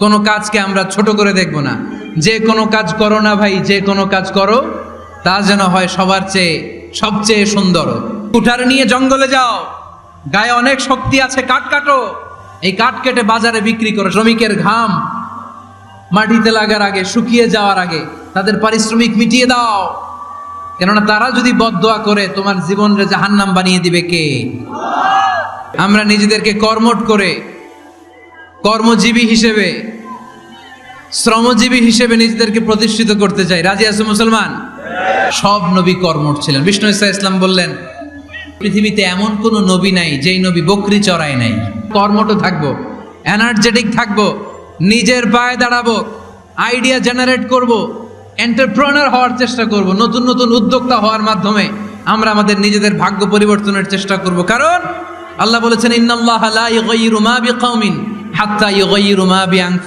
কোনো কাজকে আমরা ছোট করে দেখব না। যে কোনো কাজ করো না ভাই, যে কোনো কাজ করো তা যেন হয় সবার চেয়ে সবচেয়ে সুন্দর। কুঠার নিয়ে জঙ্গলে যাও, গায়ে অনেক শক্তি আছে, কাঠ কাটো, এই কাঠ কেটে বাজারে বিক্রি করো। শ্রমিকের ঘাম মাটিতে লাগার আগে, শুকিয়ে যাওয়ার আগে তাদের পারিশ্রমিক মিটিয়ে দাও, কেননা তারা যদি বদদোয়া করে তোমার জীবনরে জাহান্নাম বানিয়ে দিবে কে? আমরা নিজেদেরকে কর্মঠ করে, কর্মজীবী হিসেবে, শ্রমজীবী হিসেবে নিজেদেরকে প্রতিষ্ঠিত করতে চাই। রাজি আছে মুসলমান? সব নবী কর্মঠ ছিলেন। বিষ্ণু ঈসা ইসলাম বললেন, পৃথিবীতে এমন কোন নবী নাই যেই নবী বকরি চড়ায় নাই। কর্মঠ থাকবো, এনার্জেটিক থাকবো, নিজের পায়ে দাঁড়াবো, আইডিয়া জেনারেট করব, এন্টারপ্রেনার হওয়ার চেষ্টা করব, নতুন নতুন উদ্যোক্তা হওয়ার মাধ্যমে আমরা আমাদের নিজেদের ভাগ্য পরিবর্তনের চেষ্টা করব। কারণ আল্লাহ বলেছেন, ইন্নাল্লাহা লা ইউগাইয়িরু মা বিকাওমিন হাত্তা ইউগাইয়িরু মা বিআনফুসিহিম।